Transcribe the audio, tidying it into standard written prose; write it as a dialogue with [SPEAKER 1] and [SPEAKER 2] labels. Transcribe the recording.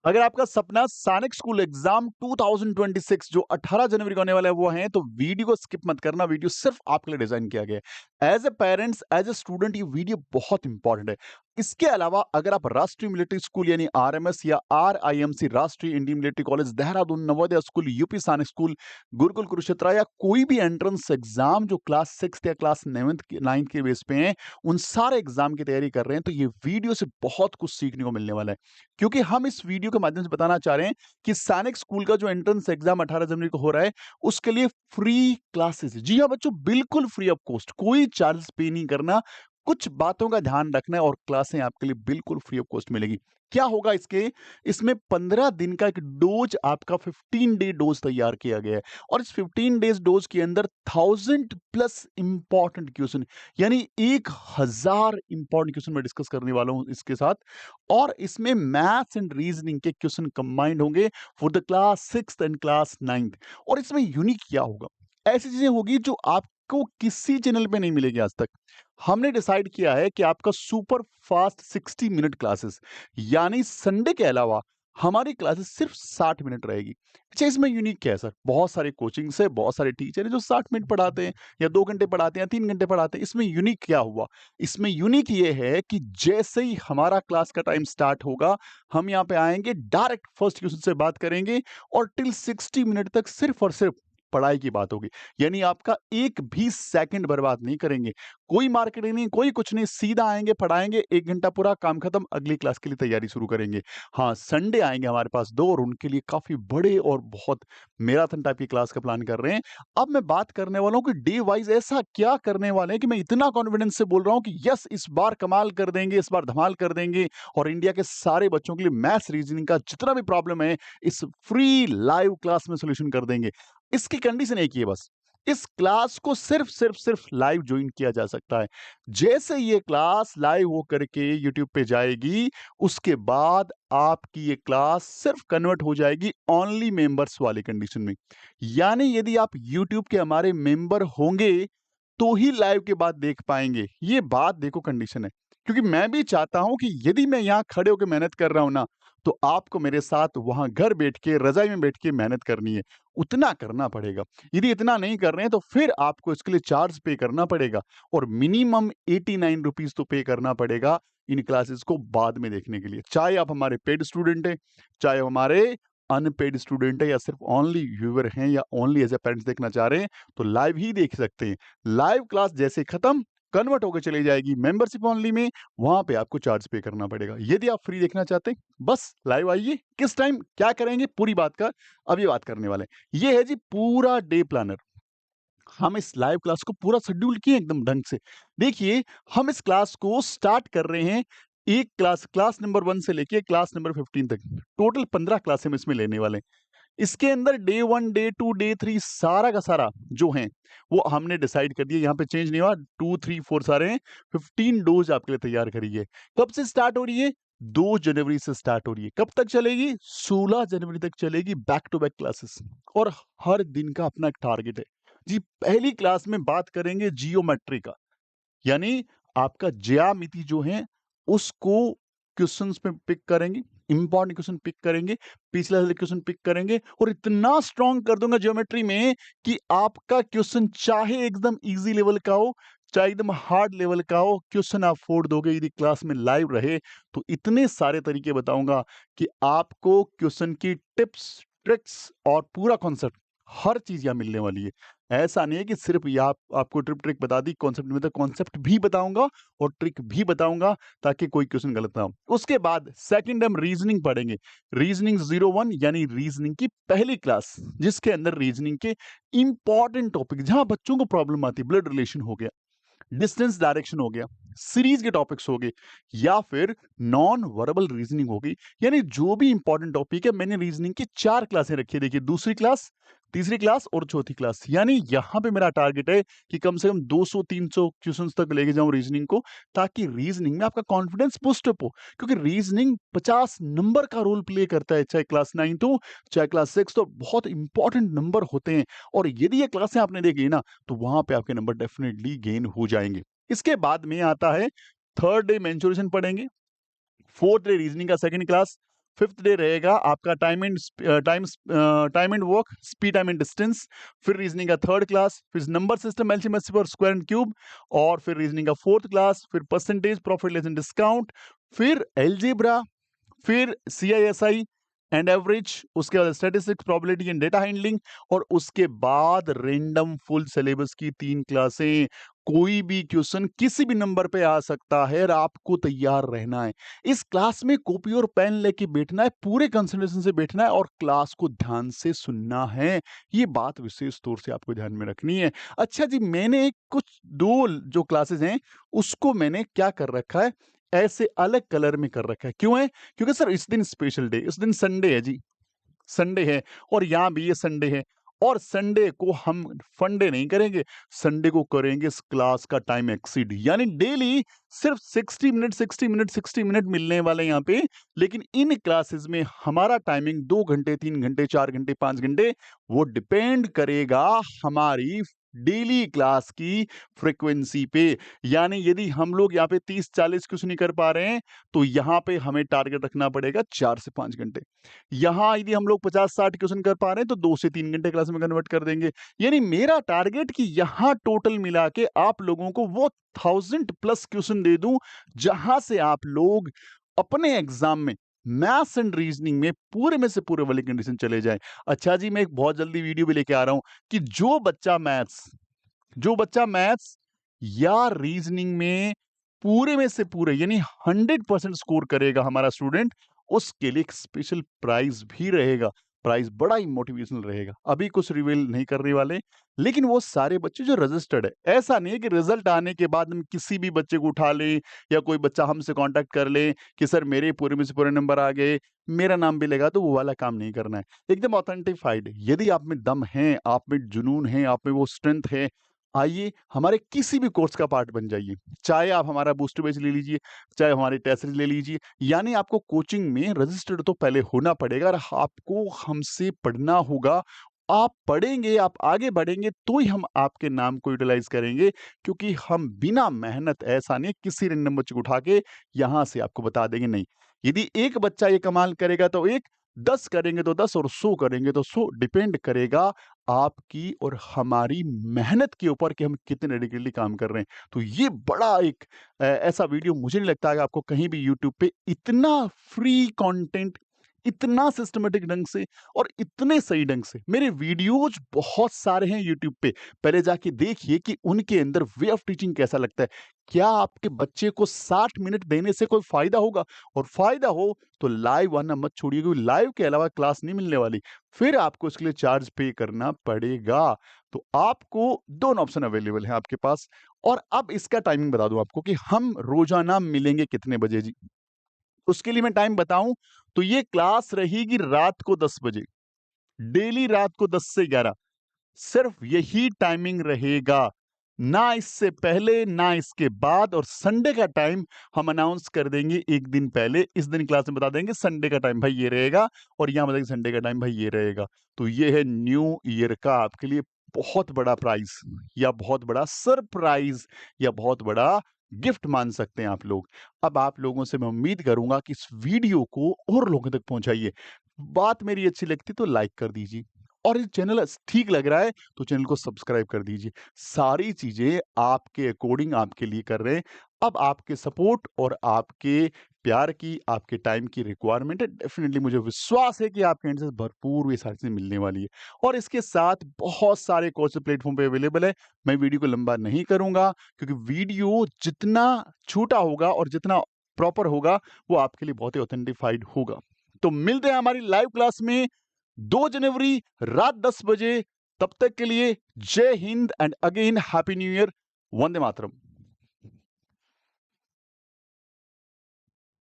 [SPEAKER 1] अगर आपका सपना सैनिक स्कूल एग्जाम 2026 जो 18 जनवरी को होने वाला है वो है तो वीडियो को स्किप मत करना। वीडियो सिर्फ आपके लिए डिजाइन किया गया है। As a parents, as a student, ये वीडियो बहुत इंपॉर्टेंट है। इसके अलावा अगर आप राष्ट्रीय मिलिट्री स्कूल यानी आरएमएस या RIMC Rashtriya Indian military college Dehradun, Navodaya school, UP Sainik school, Gurukul Kurukshetra या कोई भी एंट्रेंस एग्जाम जो क्लास 6 या क्लास 9th के बेस पे हैं, उन सारे एग्जाम की तैयारी कर रहे हैं तो ये वीडियो से बहुत कुछ सीखने को मिलने वाला है। क्योंकि हम इस वीडियो के माध्यम से बताना चाह रहे हैं कि सैनिक स्कूल का जो एंट्रेंस एग्जाम 18 जनवरी को हो रहा है, उसके लिए फ्री क्लासेस है। जी हाँ बच्चों, बिल्कुल फ्री ऑफ कॉस्ट, कोई चार्जेस पे नहीं करना। कुछ बातों का ध्यान रखना है और क्लासें आपके लिए बिल्कुल फ्री ऑफ कॉस्ट मिलेगी। क्या होगा इसमें 15 दिन का एक डोज, आपका 15 डे डोज तैयार किया गया है। और इस 15 डेज डोज के अंदर 1000+ इंपॉर्टेंट क्वेश्चन, यानी 1000 इंपॉर्टेंट क्वेश्चन मैं डिस्कस करने वाला हूं इसके साथ। और इसमें मैथ्स एंड रीजनिंग के क्वेश्चन कंबाइंड होंगे for the class 6th and class 9th। और इसमें यूनिक क्या होगा, ऐसी चीजें होगी जो आपको किसी चैनल पे नहीं मिलेगी आज तक। हमने डिसाइड किया है कि आपका सुपर फास्ट 60 मिनट क्लासेस, यानी संडे के अलावा हमारी क्लासेस सिर्फ 60 मिनट रहेगी। अच्छा, इसमें यूनिक क्या है सर? बहुत सारे कोचिंग्स है, बहुत सारे टीचर है जो 60 मिनट पढ़ाते हैं या 2 घंटे पढ़ाते हैं या 3 घंटे पढ़ाते हैं। इसमें यूनिक क्या हुआ? इसमें यूनिक ये है कि जैसे ही हमारा क्लास का टाइम स्टार्ट होगा, हम यहाँ पे आएंगे, डायरेक्ट फर्स्ट क्वेश्चन से बात करेंगे और टिल 60 मिनट तक सिर्फ और सिर्फ पढ़ाई की बात होगी। यानी आपका एक भी सेकंड बर्बाद नहीं करेंगे। कोई मार्केटिंग नहीं, कोई कुछ नहीं, सीधा आएंगे, पढ़ाएंगे, 1 घंटा पूरा, काम खत्म, अगली क्लास के लिए तैयारी शुरू करेंगे। हाँ, संडे आएंगे हमारे पास 2 और उनके लिए काफी बड़े और बहुत मैराथन टाइप की क्लास का प्लान कर रहे हैं। अब मैं बात करने वाला हूँ कि डे वाइज ऐसा क्या करने वाले हैं कि मैं इतना कॉन्फिडेंस से बोल रहा हूँ कि यस, इस बार कमाल कर देंगे, इस बार धमाल कर देंगे। और इंडिया के सारे बच्चों के लिए मैथ्स रीजनिंग का जितना भी प्रॉब्लम है, इस फ्री लाइव क्लास में सोल्यूशन कर देंगे। इसकी कंडीशन एक ही है बस, इस क्लास को सिर्फ लाइव ज्वाइन किया जा सकता है। जैसे ये क्लास लाइव हो करके यूट्यूब पे जाएगी, उसके बाद आपकी ये क्लास सिर्फ कन्वर्ट हो जाएगी ओनली मेंबर्स वाली कंडीशन में। यानी यदि आप यूट्यूब के हमारे मेंबर होंगे तो ही लाइव के बाद देख पाएंगे। ये बात देखो, कंडीशन है। क्योंकि मैं भी चाहता हूं कि यदि मैं यहाँ खड़े होकर मेहनत कर रहा हूं ना, तो आपको मेरे साथ वहां घर बैठ के, रजाई में बैठ के मेहनत करनी है। उतना करना पड़ेगा। यदि इतना नहीं कर रहे हैं तो फिर आपको इसके लिए चार्ज पे करना पड़ेगा। और मिनिमम 89 रुपीज तो पे करना पड़ेगा इन क्लासेस को बाद में देखने के लिए। चाहे आप हमारे पेड स्टूडेंट हैं, चाहे हमारे अनपेड स्टूडेंट है, या सिर्फ ओनली व्यूअर हैं, या ओनली एज ए पेरेंट्स देखना चाह रहे हैं, तो लाइव ही देख सकते हैं। लाइव क्लास जैसे खत्म, कन्वर्ट होकर चली जाएगी मेंबरशिप ओनली में। वहां पे आपको चार्ज पे करना पड़ेगा। यदि आप फ्री देखना चाहते हैं, बस लाइव आइए। किस टाइम क्या करेंगे, पूरी बात का अब ये बात करने वाले हैं। ये है जी पूरा डे प्लानर। हम इस लाइव क्लास को पूरा शेड्यूल किए एकदम ढंग से। देखिए, हम इस क्लास को स्टार्ट कर रहे हैं। एक क्लास नंबर 1 से लेके क्लास नंबर 15 तक, टोटल 15 क्लासें हम इसमें लेने वाले हैं। इसके अंदर डे 1, डे 2, डे 3 सारा का सारा जो है वो हमने डिसाइड कर दिया। यहाँ पे चेंज नहीं हुआ, 2, 3, 4 सारे हैं। 15 डोज आपके लिए तैयार करी है। कब से स्टार्ट हो रही है? 2 जनवरी से स्टार्ट हो रही है। कब तक चलेगी? 16 जनवरी तक चलेगी, बैक टू बैक क्लासेस। और हर दिन का अपना एक टारगेट है। जी, पहली क्लास में बात करेंगे जियोमेट्री का, यानी आपका ज्यामिति जो है उसको क्वेश्चंस में पिक करेंगे, इंपॉर्टेंट क्वेश्चन पिक करेंगे, पिछले वाले क्वेश्चन पिक करेंगे, और इतना स्ट्रांग कर दूंगा ज्योमेट्री में कि आपका क्वेश्चन चाहे एकदम इजी लेवल का हो, चाहे एकदम हार्ड लेवल का हो, क्वेश्चन आप फोड़ दोगे यदि क्लास में लाइव रहे तो। इतने सारे तरीके बताऊंगा कि आपको क्वेश्चन की टिप्स, ट्रिक्स और पूरा कॉन्सेप्ट, हर चीज यहाँ मिलने वाली है। ऐसा नहीं है कि सिर्फ ये आपको ट्रिक बता दी, कॉन्सेप्ट में तो कॉन्सेप्ट भी बताऊंगा और ट्रिक भी बताऊंगा, ताकि कोई क्वेश्चन गलत ना हो। उसके बाद सेकंड हम रीजनिंग पढ़ेंगे। रीजनिंग 01 यानी रीजनिंग की पहली क्लास, जिसके अंदर रीजनिंग के इंपॉर्टेंट टॉपिक, जहां बच्चों को प्रॉब्लम आती है, ब्लड रिलेशन हो गया, डिस्टेंस डायरेक्शन हो गया, सीरीज के टॉपिक्स हो गए, या फिर नॉन वर्बल रीजनिंग होगी। यानी जो भी इंपॉर्टेंट टॉपिक है, मैंने रीजनिंग की 4 क्लासें रखी है। देखिए, दूसरी क्लास, तीसरी क्लास और चौथी क्लास। यानी यहां पे मेरा टारगेट है कि कम से कम 200-300 क्वेश्चंस तक लेके जाऊं रीजनिंग को, ताकि रीजनिंग में आपका कॉन्फिडेंस बूस्ट अप हो। क्योंकि रीजनिंग 50 नंबर का रोल प्ले करता है, चाहे क्लास 9 हो, चाहे क्लास 6 हो, बहुत इंपॉर्टेंट नंबर होते हैं। और यदि ये क्लासें आपने देखी ना, तो वहां पे आपके नंबर डेफिनेटली गेन हो जाएंगे। इसके बाद में आता है थर्ड डे मेंसुरेशन पढ़ेंगे, फोर्थ डे रीजनिंग का सेकंड क्लास, 5th डे रहेगा आपका time and work, speed, time and distance. फिर रीजनिंग का 3rd क्लास, फिर नंबर सिस्टम, एलसीएम एचसीएफ और स्क्वायर एंड क्यूब, और फिर रीजनिंग का 4th क्लास, फिर percentage, profit less and discount, फिर अलजेब्रा, फिर सीआईएसआई एंड एवरेज, उसके बाद statistics, probability and data handling, और उसके बाद रैंडम फुल सिलेबस की 3 क्लासें। कोई भी क्वेश्चन किसी भी नंबर पे आ सकता है और आपको तैयार रहना है। इस क्लास में कॉपी और पेन लेके बैठना है, पूरे कंसंट्रेशन से बैठना है और क्लास को ध्यान से सुनना है। ये बात विशेष तौर से आपको ध्यान में रखनी है। अच्छा जी, मैंने कुछ 2 जो क्लासेस हैं उसको मैंने क्या कर रखा है, ऐसे अलग कलर में कर रखा है। क्यों है? क्योंकि सर इस दिन स्पेशल डे, इस दिन संडे है जी, संडे है, और यहाँ भी ये संडे है, और संडे को हम फंडे नहीं करेंगे, संडे को करेंगे इस क्लास का टाइम एक्सीड, यानी डेली सिर्फ 60 मिनट मिलने वाले यहाँ पे। लेकिन इन क्लासेस में हमारा टाइमिंग 2 घंटे, 3 घंटे, 4 घंटे, 5 घंटे, वो डिपेंड करेगा हमारी डेली क्लास की फ्रीक्वेंसी पे। यानी यदि हम लोग यहाँ पे 30-40 क्वेश्चन नहीं कर पा रहे हैं, तो यहाँ पे हमें टारगेट रखना पड़ेगा 4 से 5 घंटे। यहाँ यदि हम लोग 50-60 क्वेश्चन कर पा रहे हैं, तो 2 से 3 घंटे क्लास में कन्वर्ट कर देंगे। यानी मेरा टारगेट कि यहाँ टोटल मिला के आप लोगों को वो 1000 प्लस क्वेश्चन दे दूं, जहां से आप लोग अपने एग्जाम में मैथ्स एंड रीजनिंग में पूरे में से पूरे वाली कंडीशन चले जाएं। अच्छा जी, मैं एक बहुत जल्दी वीडियो भी लेके आ रहा हूं कि जो बच्चा मैथ्स या रीजनिंग में पूरे में से पूरे यानी 100% स्कोर करेगा हमारा स्टूडेंट, उसके लिए एक स्पेशल प्राइज भी रहेगा। प्राइज बड़ा ही मोटिवेशनल रहेगा। अभी कुछ रिवील नहीं करने वाले, लेकिन वो सारे बच्चे जो रजिस्टर्ड है, ऐसा नहीं है कि रिजल्ट आने के बाद हम किसी भी बच्चे को उठा लें या कोई बच्चा हमसे कांटेक्ट कर ले कि सर मेरे पूरे में से पूरे नंबर आ गए, मेरा नाम भी लगा, तो वो वाला काम नहीं करना है। एकदम ऑथेंटिफाइड, यदि आप में दम है, आप में जुनून है, आप में वो स्ट्रेंथ है, आइए हमारे किसी भी कोर्स का पार्ट बन जाइए। चाहे आप हमारा बूस्टर बैच ले लीजिए, चाहे हमारे टेस्ट सीरीज ले लीजिए। यानी आपको कोचिंग में रजिस्टर्ड तो पहले होना पड़ेगा और आपको हमसे पढ़ना होगा। आप पढ़ेंगे, आप आगे बढ़ेंगे, तो ही हम आपके नाम को यूटिलाइज करेंगे, क्योंकि हम बिना मेहनत, ऐसा नहीं किसी रैंडम बच्चे को उठा के यहाँ से आपको बता देंगे, नहीं। यदि एक बच्चा ये कमाल करेगा तो एक, 10 करेंगे तो 10 और 100 करेंगे तो 100, डिपेंड करेगा आपकी और हमारी मेहनत के ऊपर कि हम कितने डेडिकेटली काम कर रहे हैं। तो ये बड़ा एक ऐसा वीडियो मुझे नहीं लगता है कि आपको कहीं भी यूट्यूब पे इतना फ्री कंटेंट, इतना सिस्टमैटिक ढंग से और इतने सही ढंग से, मेरे वीडियोज बहुत सारे हैं यूट्यूब पे, पहले जाके देखिए कि उनके अंदर वे ऑफ टीचिंग कैसा लगता है। क्या आपके बच्चे को 60 मिनट देने से कोई फायदा होगा? और फायदा हो तो लाइव आना मत छोड़िए, क्योंकि लाइव के अलावा क्लास नहीं मिलने वाली। फिर आपको इसके लिए चार्ज पे करना पड़ेगा। तो आपको दोनों ऑप्शन अवेलेबल हैं आपके पास। और अब इसका टाइमिंग बता दूं आपको कि हम रोजाना मिलेंगे कितने बजे जी। उसके लिए मैं टाइम बताऊं तो ये क्लास रहेगी रात को 10 बजे, डेली रात को 10 से 11, सिर्फ यही टाइमिंग रहेगा, ना इससे पहले ना इसके बाद। और संडे का टाइम हम अनाउंस कर देंगे एक दिन पहले। इस दिन क्लास में बता देंगे संडे का टाइम भाई ये रहेगा, और यहां बताएंगे संडे का टाइम भाई ये रहेगा। तो ये है न्यू ईयर का आपके लिए बहुत बड़ा प्राइज, या बहुत बड़ा सरप्राइज, या बहुत बड़ा गिफ्ट मान सकते हैं आप लोग। अब आप लोगों से मैं उम्मीद करूंगा कि इस वीडियो को और लोगों तक पहुंचाइए। बात मेरी अच्छी लगती तो लाइक कर दीजिए, और ये चैनल ठीक लग रहा है तो चैनल को सब्सक्राइब कर दीजिए। सारी चीजें आपके अकॉर्डिंग आपके लिए कर रहे हैं। अब आपके सपोर्ट और आपके प्यार की, आपके टाइम की रिक्वायरमेंट है। डेफिनेटली मुझे विश्वास है कि आपके एंड से भरपूर ये सारी चीजें मिलने वाली है। और इसके साथ बहुत सारे कोर्स प्लेटफॉर्म पे अवेलेबल है। मैं वीडियो को लंबा नहीं करूंगा, क्योंकि वीडियो जितना छोटा होगा और जितना प्रॉपर होगा, वो आपके लिए बहुत ही ऑथेंटिफाइड होगा। तो मिलते हैं हमारी लाइव क्लास में 2 जनवरी रात 10 बजे। तब तक के लिए जय Hind and again happy new year. Vande Mataram.